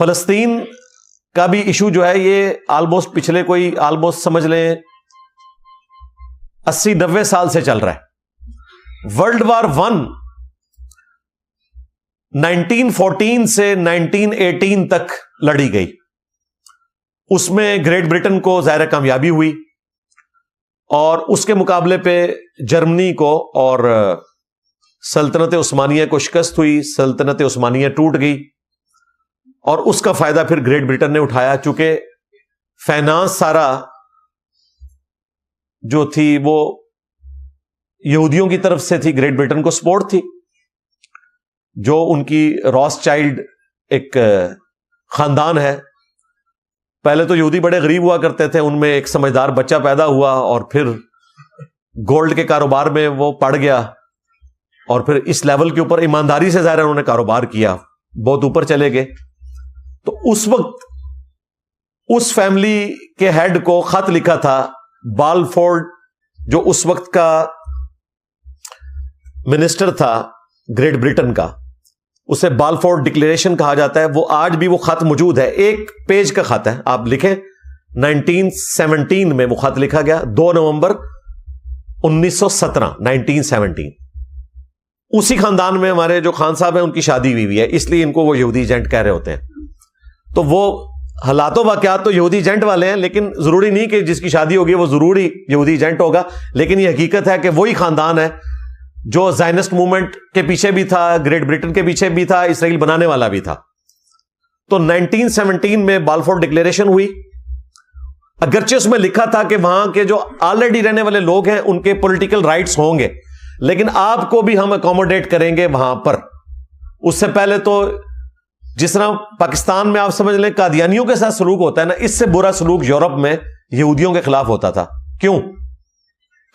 فلسطین کا بھی ایشو جو ہے یہ آلموسٹ پچھلے کوئی سمجھ لیں 80-90 سال سے چل رہا ہے. ورلڈ وار 1 1914 سے 1918 تک لڑی گئی. اس میں گریٹ برٹن کو ظاہر کامیابی ہوئی اور اس کے مقابلے پہ جرمنی کو اور سلطنت عثمانیہ کو شکست ہوئی. سلطنت عثمانیہ ٹوٹ گئی اور اس کا فائدہ پھر گریٹ برٹن نے اٹھایا, چونکہ فائنانس سارا جو تھی وہ یہودیوں کی طرف سے تھی. گریٹ برٹن کو سپورٹ تھی, جو ان کی راس چائلڈ ایک خاندان ہے. پہلے تو یہودی بڑے غریب ہوا کرتے تھے, ان میں ایک سمجھدار بچہ پیدا ہوا اور پھر گولڈ کے کاروبار میں وہ پڑ گیا اور پھر اس لیول کے اوپر ایمانداری سے ظاہر انہوں نے کاروبار کیا, بہت اوپر چلے گئے. تو اس وقت اس فیملی کے ہیڈ کو خط لکھا تھا بالفورڈ, جو اس وقت کا منسٹر تھا گریٹ برٹن کا. اسے بالفورڈ ڈکلیریشن کہا جاتا ہے. وہ آج بھی وہ خط موجود ہے, 1 پیج کا خط ہے. آپ لکھیں 1917 میں وہ خط لکھا گیا, 2 نومبر 1917 1917. اسی خاندان میں ہمارے جو خان صاحب ہیں ان کی شادی ہوئی ہے, اس لیے ان کو وہ یہودی ایجنٹ کہہ رہے ہوتے ہیں. تو وہ حالات و واقعات تو یہودی ایجنٹ والے ہیں, لیکن ضروری نہیں کہ جس کی شادی ہوگی وہ ضروری یہودی ایجنٹ ہوگا. لیکن یہ حقیقت ہے کہ وہی خاندان ہے جو زائنسٹ موومنٹ کے پیچھے بھی تھا, گریٹ برٹن کے پیچھے بھی تھا, اسرائیل بنانے والا بھی تھا. تو 1917 میں بالفورڈ ڈکلیریشن ہوئی. اگرچہ اس میں لکھا تھا کہ وہاں کے جو آلریڈی رہنے والے لوگ ہیں ان کے پولیٹیکل رائٹس ہوں گے, لیکن آپ کو بھی ہم اکوموڈیٹ کریں گے وہاں پر. اس سے پہلے تو جس طرح پاکستان میں آپ سمجھ لیں قادیانیوں کے ساتھ سلوک ہوتا ہے نا, اس سے برا سلوک یورپ میں یہودیوں کے خلاف ہوتا تھا. کیوں؟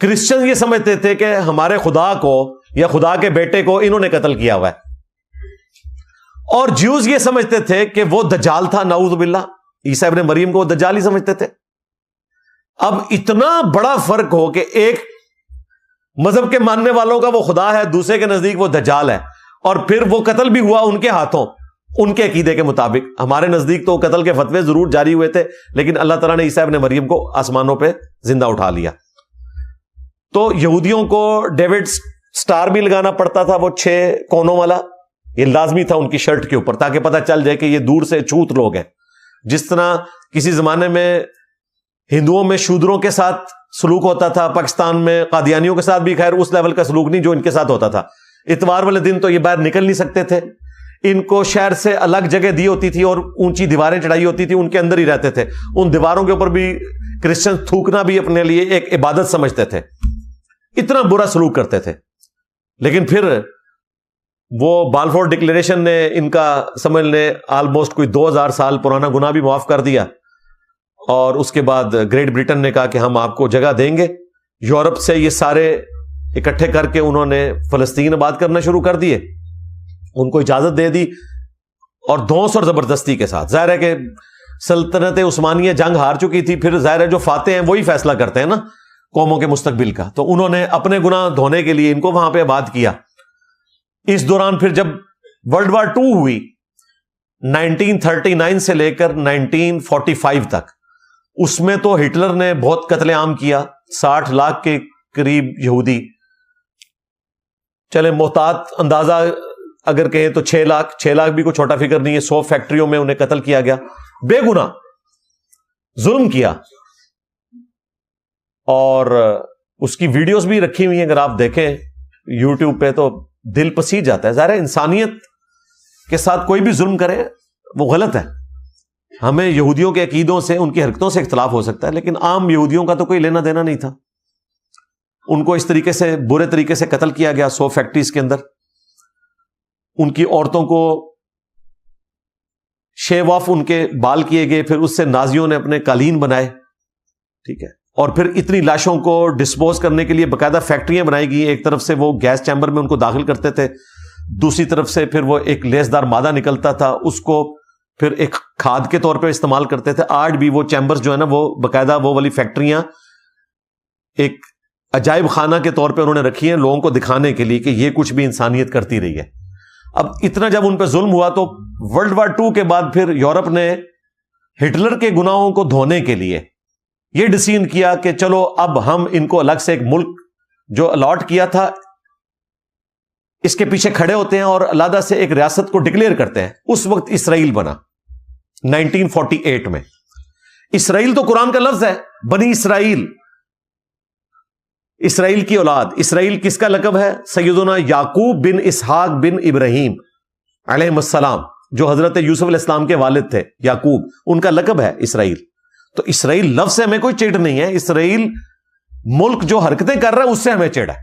کرسچن یہ سمجھتے تھے کہ ہمارے خدا کو یا خدا کے بیٹے کو انہوں نے قتل کیا ہوا ہے, اور جیوز یہ سمجھتے تھے کہ وہ دجال تھا, نعوذ باللہ. عیسیٰ ابن مریم کو دجال ہی سمجھتے تھے. اب اتنا بڑا فرق ہو کہ ایک مذہب کے ماننے والوں کا وہ خدا ہے, دوسرے کے نزدیک وہ دجال ہے, اور پھر وہ قتل بھی ہوا ان کے ہاتھوں ان کے عقیدے کے مطابق. ہمارے نزدیک تو قتل کے فتوے ضرور جاری ہوئے تھے, لیکن اللہ تعالیٰ نے عیسیٰ ابن مریم کو آسمانوں پہ زندہ اٹھا لیا. تو یہودیوں کو ڈیوڈ سٹار بھی لگانا پڑتا تھا, وہ 6 کونوں والا, یہ لازمی تھا ان کی شرٹ کے اوپر, تاکہ پتہ چل جائے کہ یہ دور سے چھوت لوگ ہیں. جس طرح کسی زمانے میں ہندوؤں میں شودروں کے ساتھ سلوک ہوتا تھا, پاکستان میں قادیانیوں کے ساتھ بھی خیر اس لیول کا سلوک نہیں جو ان کے ساتھ ہوتا تھا. اتوار والے دن تو یہ باہر نکل نہیں سکتے تھے, ان کو شہر سے الگ جگہ دی ہوتی تھی اور اونچی دیواریں چڑھائی ہوتی تھی, ان کے اندر ہی رہتے تھے. ان دیواروں کے اوپر بھی کرسچن تھوکنا بھی اپنے لیے ایک عبادت سمجھتے تھے. اتنا برا سلوک کرتے تھے. لیکن پھر وہ بالفورڈ ڈکلیریشن نے ان کا سمجھ لیں آلموسٹ کوئی 2000 سال پرانا گناہ بھی معاف کر دیا, اور اس کے بعد گریٹ برٹن نے کہا کہ ہم آپ کو جگہ دیں گے. یورپ سے یہ سارے اکٹھے کر کے انہوں نے فلسطین آباد کرنا شروع کر دیے, ان کو اجازت دے دی, اور دھونس اور زبردستی کے ساتھ. ظاہر ہے کہ سلطنت عثمانیہ جنگ ہار چکی تھی, پھر ظاہر ہے جو فاتح ہیں وہی فیصلہ کرتے ہیں نا قوموں کے مستقبل کا. تو انہوں نے اپنے گناہ دھونے کے لیے ان کو وہاں پہ آباد کیا. اس دوران پھر جب ورلڈ وار 2 ہوئی 1939 سے لے کر 1945 تک, اس میں تو ہٹلر نے بہت قتل عام کیا, 60 لاکھ کے قریب یہودی, چلے محتاط اندازہ اگر کہیں تو 6 لاکھ بھی کوئی چھوٹا فگر نہیں ہے. 100 فیکٹریوں میں انہیں قتل کیا گیا, بے گناہ ظلم کیا. اور اس کی ویڈیوز بھی رکھی ہوئی ہیں, اگر آپ دیکھیں یوٹیوب پہ تو دل پسیج جاتا ہے. ظاہر ہے انسانیت کے ساتھ کوئی بھی ظلم کرے وہ غلط ہے. ہمیں یہودیوں کے عقیدوں سے, ان کی حرکتوں سے اختلاف ہو سکتا ہے, لیکن عام یہودیوں کا تو کوئی لینا دینا نہیں تھا. ان کو اس طریقے سے برے طریقے سے قتل کیا گیا 100 فیکٹریز کے اندر. ان کی عورتوں کو شیو آف ان کے بال کیے گئے, پھر اس سے نازیوں نے اپنے قالین بنائے, ٹھیک ہے. اور پھر اتنی لاشوں کو ڈسپوز کرنے کے لیے باقاعدہ فیکٹریاں بنائی گئی. ایک طرف سے وہ گیس چیمبر میں ان کو داخل کرتے تھے, دوسری طرف سے پھر وہ ایک لیسدار مادہ نکلتا تھا, اس کو پھر ایک کھاد کے طور پہ استعمال کرتے تھے. آج بھی وہ چیمبرز جو ہے نا, وہ باقاعدہ وہ والی فیکٹریاں ایک عجائب خانہ کے طور پہ انہوں نے رکھی ہیں لوگوں کو دکھانے کے لیے کہ یہ کچھ بھی انسانیت کرتی رہی ہے. اب اتنا جب ان پہ ظلم ہوا تو ورلڈ وار 2 کے بعد پھر یورپ نے ہٹلر کے گناہوں کو دھونے کے لیے یہ ڈیسیژن کیا کہ چلو اب ہم ان کو الگ سے ایک ملک جو الاٹ کیا تھا اس کے پیچھے کھڑے ہوتے ہیں اور علیحدہ سے ایک ریاست کو ڈکلیئر کرتے ہیں. اس وقت اسرائیل بنا 1948 میں. اسرائیل تو قرآن کا لفظ ہے, بنی اسرائیل, اسرائیل کی اولاد. اسرائیل کس کا لقب ہے؟ سیدنا یعقوب بن اسحاق بن ابراہیم علیہ السلام, جو حضرت یوسف علیہ السلام کے والد تھے, یعقوب, ان کا لقب ہے اسرائیل. تو اسرائیل لفظ سے ہمیں کوئی چڑ نہیں ہے, اسرائیل ملک جو حرکتیں کر رہا ہے اس سے ہمیں چڑ ہے.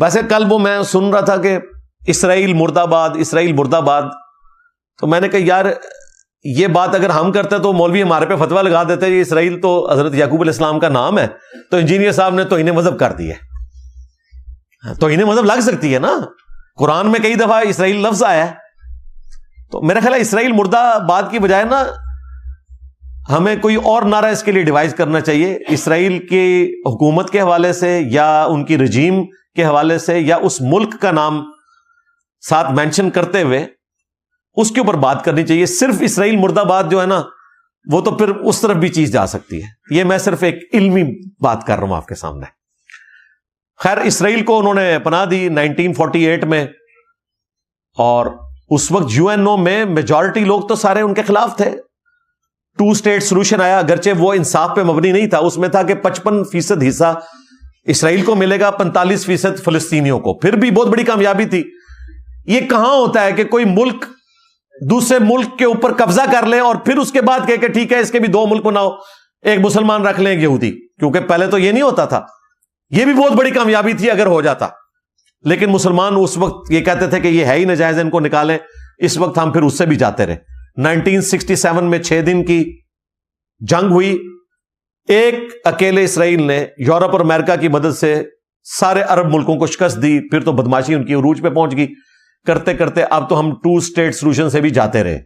ویسے کل وہ میں سن رہا تھا کہ اسرائیل مرد آباد, اسرائیل مرد آباد, تو میں نے کہا یار یہ بات اگر ہم کرتے تو مولوی ہمارے پہ فتویٰ لگا دیتے یہ اسرائیل تو حضرت یعقوب علیہ السلام کا نام ہے, تو انجینئر صاحب نے توہین مذہب کر دی ہے. توہین مذہب لگ سکتی ہے نا, قرآن میں کئی دفعہ اسرائیل لفظ آیا ہے. تو میرا خیال ہے اسرائیل مردہ بات کی بجائے نا ہمیں کوئی اور نعرہ اس کے لیے ڈیوائز کرنا چاہیے, اسرائیل کی حکومت کے حوالے سے یا ان کی رجیم کے حوالے سے یا اس ملک کا نام ساتھ مینشن کرتے ہوئے اس کے اوپر بات کرنی چاہیے. صرف اسرائیل مرد آباد جو ہے نا وہ تو پھر اس طرف بھی چیز جا سکتی ہے. یہ میں صرف ایک علمی بات کر رہا ہوں آپ کے سامنے. خیر, اسرائیل کو انہوں نے پناہ دی 1948 میں, اور اس وقت UNO میں میجورٹی لوگ تو سارے ان کے خلاف تھے. 2 اسٹیٹ سولوشن آیا, اگرچہ وہ انصاف پہ مبنی نہیں تھا, اس میں تھا کہ 55% حصہ اسرائیل کو ملے گا, 45% فلسطینیوں کو. پھر بھی بہت بڑی کامیابی تھی. یہ کہاں ہوتا ہے کہ کوئی ملک دوسرے ملک کے اوپر قبضہ کر لے اور پھر اس کے بعد کہے کہ ٹھیک ہے اس کے بھی 2 ملک بناؤ, ایک مسلمان رکھ لیں ایک یہودی, کیونکہ پہلے تو یہ نہیں ہوتا تھا. یہ بھی بہت بڑی کامیابی تھی اگر ہو جاتا, لیکن مسلمان اس وقت یہ کہتے تھے کہ یہ ہے ہی ناجائز, ان کو نکالیں. اس وقت ہم پھر اس سے بھی جاتے رہے. 1967 میں 6 دن کی جنگ ہوئی. ایک اکیلے اسرائیل نے یورپ اور امریکہ کی مدد سے سارے عرب ملکوں کو شکست دی. پھر تو بدماشی ان کی عروج پہ پہنچ گئی. کرتے کرتے اب تو ہم 2 اسٹیٹ سولوشن سے بھی جاتے رہے.